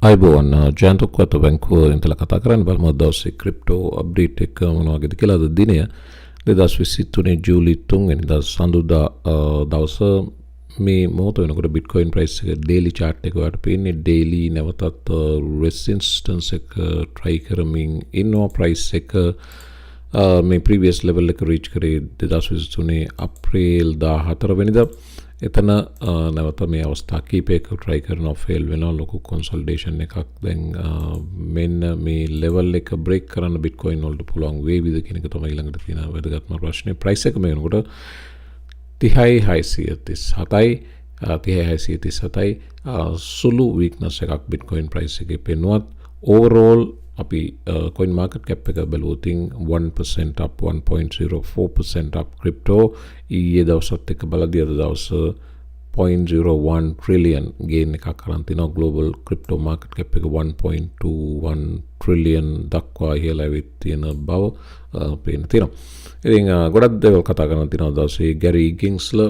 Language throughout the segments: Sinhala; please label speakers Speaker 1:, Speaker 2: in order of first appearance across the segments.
Speaker 1: අයිබෝවන් ජයන්ත උක්වත්ත බැංකුව ඉඳලා කතා කරන්න බලමු දවසේ ක්‍රිප්ටෝ අප්ඩේට් එක මොන වගේද කියලා. අද දිනය 2023 ජූලි 3 වෙනිදා සඳුදා දවස මේ මොහොත වෙනකොට බිට්කොයින් ප්‍රයිස් එක ඩේලි chart එක වලට පේන්නේ ඩේලි නැවතත් රෙසිස්ටන්ස් එක try කරමින් ඉන්නවා. ප්‍රයිස් එක මේ previous level එක reach කරේ 2023 අප්‍රේල් 14 වෙනිදා. එතන නැවත මේ අවස්ථා කීපයක try කරනවා fail වෙනවා. ලොකු consolidation එකක් දැන් මෙන්න මේ level එක break කරන්න bitcoin වලට පුළුවන් වේවිද කියන එක තමයි ඊළඟට තියෙන වැදගත්ම ප්‍රශ්නේ. price එක මේ වෙනකොට 30,637යි සුළු weakness එකක් bitcoin price එකේ පෙන්නුවත් overall අපි coin market cap එක බැලුවොත් 1% up 1.04% up crypto ඊයේ දවසත් එක්ක බලද්දී අද දවස 0.01 trillion gain එකක් කරන් තිනවා. global crypto market cap එක 1.21 trillion දක්වා ඉහළ ඇවිත් තියෙන බව පේන තියෙනවා. ඉතින් ගොඩක් දේවල් කතා කරන්න තියෙනවා දවසේ. ගැරි ගින්ස්ලර්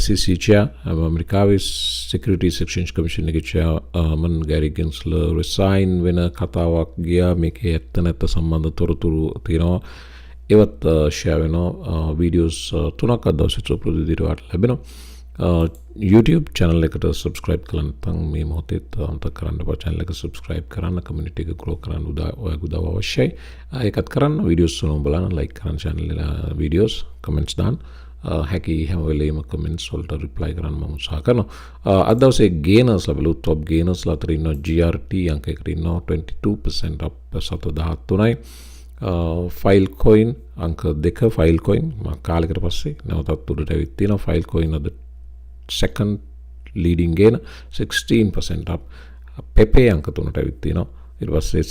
Speaker 1: SEC chair අමරිකාවේ Securities Exchange Commission එකේ chairman ගැරි ගින්ස්ලර් resign වෙන කතාවක් ගියා. මේකේ ඇත්ත නැත්ත සම්බන්ධ තොරතුරු තියෙනවා. ඒවත් share වෙනවා. videos තුනක් අද දවසේ ප්‍රතිදින වාට ලැබෙනවා. YouTube channel එකට subscribe කරලා නැත්නම් මේ මොහොතේ අමතක කරන්න බෑ. channel එක subscribe කරන්න, community එක grow කරන්න ඔයගේ උදව් අවශ්‍යයි. ඒකත් කරන්න. videos තුනම බලන්න, like කරන්න channel videos, comments දාන්න. හැකි හැම වෙලේම comments වලට reply කරන්න මම උත්සාහ කරනවා. අද දවසේ gainers ලැබලු top gainers ලා අතර ඉන්නවා GRT අංක එකට ඉන්නවා 22% up 713යි. Filecoin අංක 2 Filecoin කාලයකට පස්සේ නැවතත් උඩට ඇවිත් තියෙනවා. Filecoin අද second leading gainer 16% up. Pepe අංක 3ට ඇවිත් තියෙනවා. ඊට පස්සේ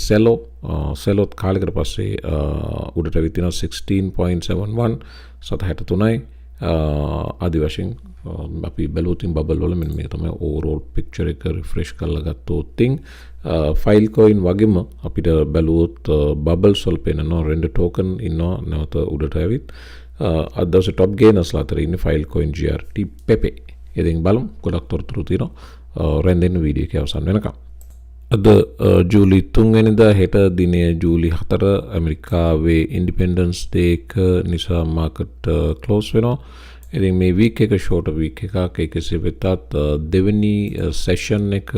Speaker 1: Celo කාලයකට පස්සේ උඩට ඇවිත් තියෙනවා 16.71 763යි. ආදි වශයෙන් අපි බැලුවොත් බබල් වල මෙන්න මේක තමයි overall picture එක refresh කරලා ගත්තොත් Filecoin වගේම අපිට බැලුවොත් bubbles වල පේනවා render token ඉන්නවා නැවත උඩට ඇවිත්. අද දවසේ top gainers ලා අතර ඉන්නේ Filecoin GRT Pepe. ඉතින් බලමු ගොඩක් තොරතුරු තියෙනවා රෙන්දෙන වීඩියෝ එක අවසන් වෙනකම්. අද ජූලි 3 වෙනිදා හෙට දිනය ජූලි 4 ඇමරිකාවේ ඉන්ඩිපෙන්ඩන්ස් ඩේ එක නිසා මාකට් ක්ලෝස් වෙනවා. ඉතින් මේ වීක් එක ෂෝට් වීක් එකක්. ඒකසේ වෙතත් දෙවෙනි සෙෂන් එක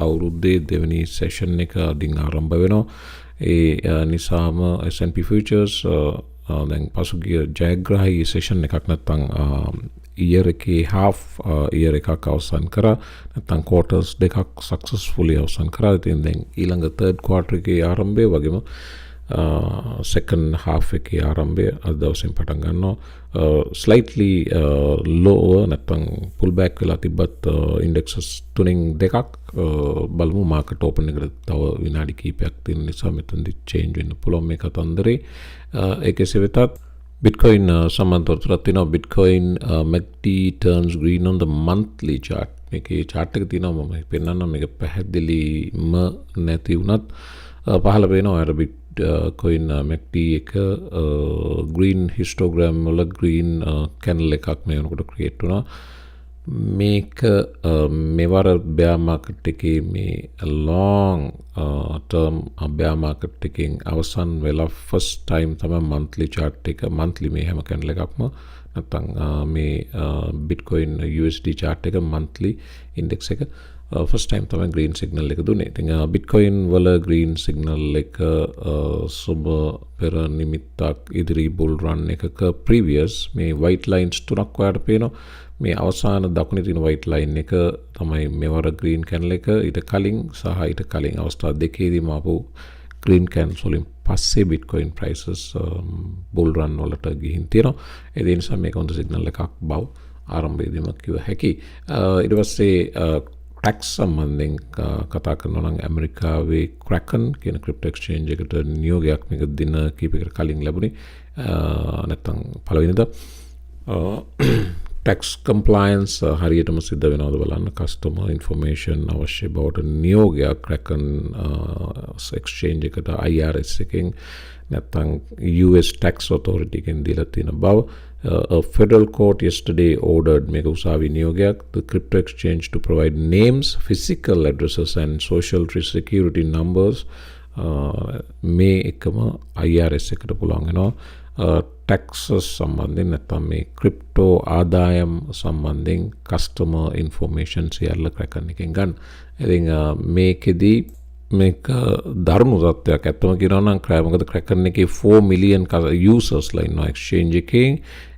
Speaker 1: අවුරුද්දේ දෙවෙනි සෙෂන් එක අදින් ආරම්භ වෙනවා. ඒ නිසාම S&P futures දැන් පසුගිය ජයග්‍රාහී සෙෂන් එකක් නැත්නම් year එකේ half year එකක් අවසන් කරා. නැත්නම් quarters දෙකක් successfully අවසන් කරා. ඉතින් දැන් ඊළඟ third quarter එකේ ආරම්භය වගේම second half එකේ ආරම්භය අද දවසෙන් පටන් ගන්නවා. slightly lower නැත්නම් pull back වෙලා තිබ්බත් indexes තුනෙන් දෙකක් බලමු market open එකට තව විනාඩි කිහිපයක් තියෙන නිසා මෙතනදි change වෙන්න පුළුවන් මේ කතන්දරේ. ඒකෙසේ වෙතත් Bitcoin සම්බන්ධව තියෙනවා. Bitcoin MACD turns green on the monthly chart. මේකේ chart එක තියෙනවා මම පෙන්නන්නම්. මේක පැහැදිලිම නැති වුණත් පහළ වෙනවා අර Bitcoin MACD එක green histogram වල green candle එකක් මේ වෙනකොට create වුණා. මේක මෙවර bear market එකේ මේ long term bear market එකෙන් අවසන් වෙලා first time තමයි monthly chart එක monthly මේ හැම candle එකක්ම නැත්නම් මේ Bitcoin USD chart එක monthly index එක first time තමයි green signal එක දුන්නේ. ඉතින් Bitcoin වල green signal එක සුබ පෙර නිමිත්තක් ඉදිරි bull run එකක previous මේ white lines තුනක් ඔයාලට පේනවා. මේ අවසාන දකුණේ තියෙන white line එක තමයි මෙවර green candle එක. ඊට කලින් සහ ඊට කලින් අවස්ථා දෙකේදීම ආපු green candles වලින් පස්සේ Bitcoin prices bull run වලට ගිහින් තියෙනවා. ඒ නිසා මේක හොඳ signal එකක් බව ආරම්භයේදීම කිව්ව හැකි. ඊට පස්සේ tax සම්බන්ධයෙන් කතා කරනවා නම් ඇමරිකාවේ Kraken කියන crypto exchange එකට නියෝගයක් මේක දින කිහිපයකට කලින් ලැබුණේ. නැත්නම් පළවෙනිදා tax compliance හරියටම සිද්ධ වෙනවද බලන්න. customer information අවශ්‍ය බවට නියෝගයක් Kraken exchange එකට IRS එකෙන් නැත්නම් US tax authority එකෙන් දීලා තියෙන බව A federal court yesterday ordered මේක උසාවි නියෝගයක් the crypto exchange to provide names, physical addresses and social security numbers මේ එකම IRS එකට පුළුවන් වෙනවා taxes සම්බන්ධයෙන් නැත්නම් මේ crypto ආදායම් සම්බන්ධයෙන් customer information සියල්ල crack කරන එකෙන් ගන්න. ඉතින් මේකෙදී මේක දරුණු තත්ත්වයක් ඇත්තම කියනවා නම් මොකද crack කරන එකේ 4 million users ලා ඉන්නවා exchange එකේ.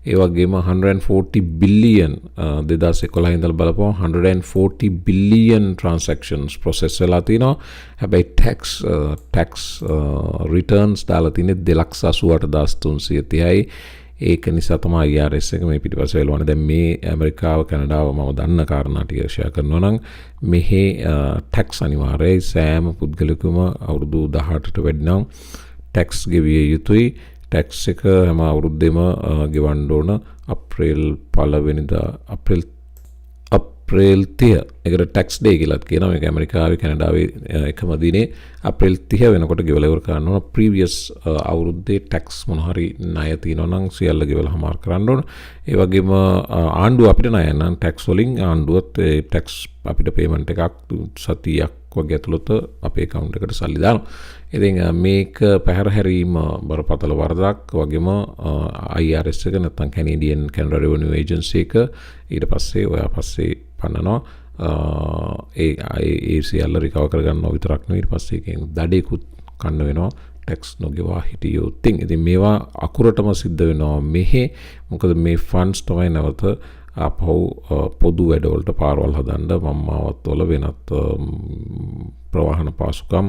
Speaker 1: ඒ වගේම 140 billion 2011 ඉඳලා බලපුවම 140 billion transactions process වෙලා තිනවා. හැබැයි tax returns දාලා තින්නේ 2,88,330යි. ඒක නිසා තමයි IRS එක මේ පිටිපස්සේ එළවන්නේ. දැන් මේ ඇමරිකාව කැනඩාව මම දන්න කාරණා ටික ෂෙයා කරනවා නම් මෙහි tax අනිවාර්යයි. සෑම පුද්ගලයෙකුම අවුරුදු 18ට වැඩි නම් tax ගෙවිය යුතුයි. tax එක හැම අවුරුද්දෙම ගෙවන්න ඕන අප්‍රේල් 1 වෙනිදා අප්‍රේල් 30 ඒකට tax day කියලාත් කියනවා. මේක ඇමරිකාවේ කැනඩාවේ එකම දිනේ අප්‍රේල් 30 වෙනකොට ගෙවලා ඉවර කරන්න ඕන. previous අවුරුද්දේ tax මොන හරි ණය තියෙනවා නම් සියල්ල ගෙවලා හමාර කරන්න ඕන. ඒ වගේම ආණ්ඩුව අපිට ණය නම් tax වලින් ආණ්ඩුවත් tax අපිට payment එකක් සතියක් වගේ ඇතුළත අපේ account එකට සල්ලි දානවා. ඉතින් මේක පැහැර හැරීම බරපතල වරදක්. වගේම IRS එක නැත්නම් Canada Revenue Agency එක ඊට පස්සේ ඔයා පස්සේ පන්නනවා ඒ සියල්ල රිකවර් කරගන්නවා විතරක් නෙවෙයි ඊට පස්සේ ඒකෙන් දඩේකුත් කන්න වෙනවා tax නොගෙවා හිටියොත්. ඉතින් මේවා අකුරටම සිද්ධ වෙනවා මෙහි. මොකද මේ funds තමයි නැවත අපහු පොදු වැඩවලට පාරවල් හදන්න මම්මාවත් වල වෙනත් ප්‍රවාහන පාසුකම්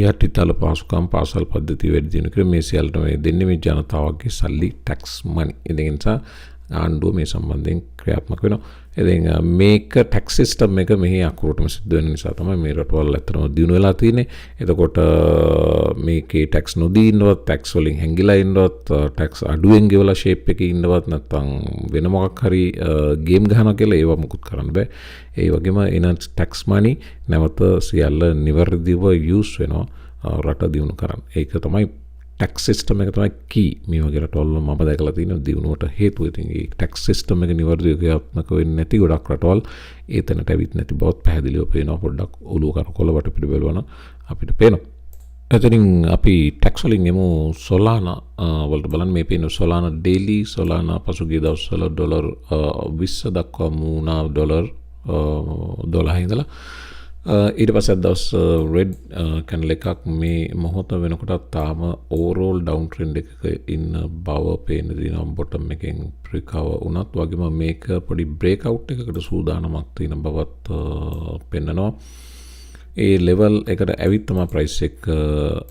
Speaker 1: යටිතල පාසුකම් පාසල් පද්ධතිය වැඩි දියුණු කර මේ සියල්ලට මේ දෙන්නේ මේ ජනතාවගේ සල්ලි tax money. ඒ නිසා ආණ්ඩුව මේ සම්බන්ධයෙන් ක්‍රියාත්මක වෙනවා. ඉතින් මේක tax system එක මෙහි අකුරටම සිද්ධ වෙන නිසා තමයි මේ රටවල් ඇත්තටම දියුණු වෙලා තියෙන්නේ. එතකොට මේකේ tax නොදී ඉන්නවත් tax වලින් හැංගිලා ඉන්නවත් tax අඩුවෙන් ගෙවලා shape එකේ ඉන්නවත් නැත්නම් වෙන මොකක් හරි game ගහනවා කියලා ඒව මුකුත් කරන්න බෑ. ඒ වගේම එන tax money නැවත සියල්ල නිවැරදිව use වෙනවා රට දියුණු කරන්න. ඒක තමයි tax system එක තමයි key. මේ වගේ රටවල් මම දැකලා තියෙනවා දියුණුවට හේතුව. ඉතින් ඒ tax system එක නිවැරදිව ක්‍රියාත්මක වෙන්නේ නැති ගොඩක් රටවල් ඒතනට ඇවිත් නැති බවත් පැහැදිලිව පේනවා. පොඩ්ඩක් ඔලුව කරකොල වටපිට බලවන අපිට පේනවා. එතනින් අපි tax වලින් එමු Solana වලට බලන්න. මේ පේන Solana daily Solana පසුගිය දවස්වල ඩොලර් 20 දක්වා මුණා ඩොලර් 12 ඉඳලා ඊට පස්සේ දවස් රෙඩ් කැන්ඩල් එකක් මේ මොහොත වෙනකොට තාම ඕවර්ऑල් ඩවුන් ට්‍රෙන්ඩ් එකක ඉන්න බව පේන දිනම් බොටම් එකෙන් රිකවර් වුණත් වගේම මේක පොඩි බ්‍රේක් අවුට් එකකට සූදානමක් තියෙන බවත් පෙන්නනවා. ඒ ලෙවල් එකට ඇවිත් තමයි ප්‍රයිස් එක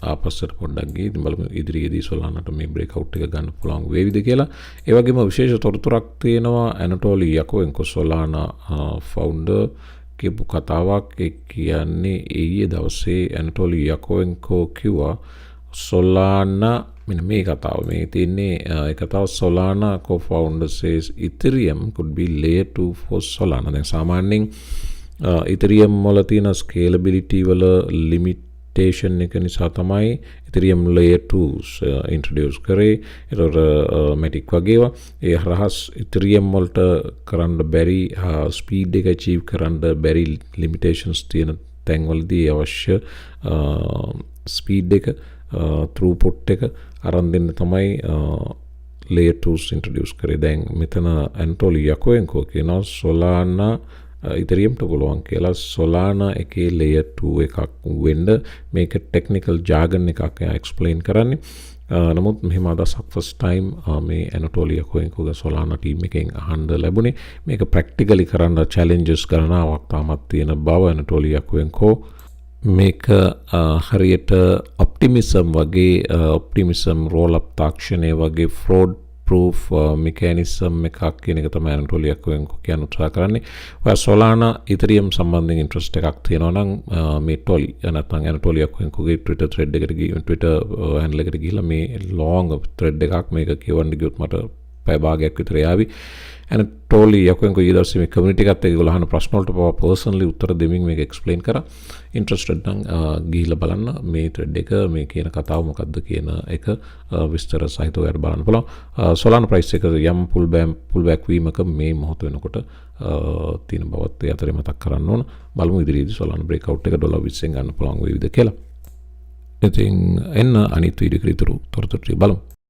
Speaker 1: ආපස්සට පොඩ්ඩක් ගියේ. ඉතින් බලමු ඉදිරියේදී Solana'ට මේ බ්‍රේක් අවුට් එක ගන්න පුළුවන් වේවිද කියලා. ඒ වගේම විශේෂ තොරතුරක් තියෙනවා. ඇනටෝලි යකෝවෙන්කෝ Solana ෆවුන්ඩර් කියපු කතාවක්. ඒ කියන්නේ ඊයේ දවසේ ඇනටෝලි යකෝවෙන්කෝ කිව්වා Solana මෙන්න මේ කතාව මේ තියෙන්නේ ඒ කතාව Solana co-founder says Ethereum could be layer 2 for Solana. දැන් සාමාන්‍යයෙන් Ethereum වල තියෙන scalability වල limitation එක නිසා තමයි Ethereum layer 2 introduce කරේ. ඒතර matic වගේවා ඒ රහස් Ethereum වලට කරන්න බැරි speed එක achieve කරන්න බැරි limitations තියෙන තැන්වලදී අවශ්‍ය speed එක throughput එක අරන් දෙන්න තමයි layer 2 introduce කරේ. දැන් මෙතන ඇන්ටෝලි යකෝවෙන්කෝ කියනවා Solana Ethereum ට පුළුවන් කියලා Solana එකේ layer 2 එකක් වෙන්න. මේක technical jargon එකක් explain කරන්නේ. නමුත් මෙහෙම අදහසක් first time මේ ඇනටෝලි යකෝවෙන්කෝගේ Solana team එකෙන් අහන්න ලැබුණේ. මේක practically කරන්න challenges ගණනාවක් තාමත් තියෙන බව ඇනටෝලි යකෝවෙන්කෝ මේක හරියට optimism වගේ optimism roll up තාක්ෂණය වගේ fraud proof mechanism එකක් කියන එක තමයි ඇනටෝලි යකෝවෙන්කෝ කියන උත්සාහ කරන්නේ. ඔයා Solana Ethereum සම්බන්ධයෙන් interest එකක් තියෙනවා නම් මේ ටොලි නැත්නම් ඇනටෝලි යකෝවෙන්කෝගේ Twitter thread එකට Twitter handle එකට ගිහිල්ලා මේ long thread එකක් මේක කියවන්න ගියොත් මට පැය භාගයක් විතර යාවි. ඇනටෝලි යකුවෙන් ඊ දවසේ මේ කමියුනිටි එකත් එක්ක ඒගොල්ලෝ අහන ප්‍රශ්න වලට පවා පර්සනලි උත්තර දෙමින් මේක එක්ස්ප්ලেইন කරා. ඉන්ට්‍රෙස්ටඩ් නම් ගිහිල්ලා බලන්න මේ ට්‍රෙඩ් එක මේ කියන කතාව මොකක්ද කියන එක විස්තර සහිතව ඔයාලට බලන්න පුළුවන්. Solana price එක යම් pullback වීමක මේ මොහොත වෙනකොට තියෙන බවත් ඒ අතරේ මතක් කරන්න ඕන. බලමු ඉදිරියේදී Solana breakout එක $20 ගන්න පුළුවන් වේවිද කියලා. ඉතින් එන්න අනිත් වීඩියෝ එක ඉතුරු තොරතුරු බලමු.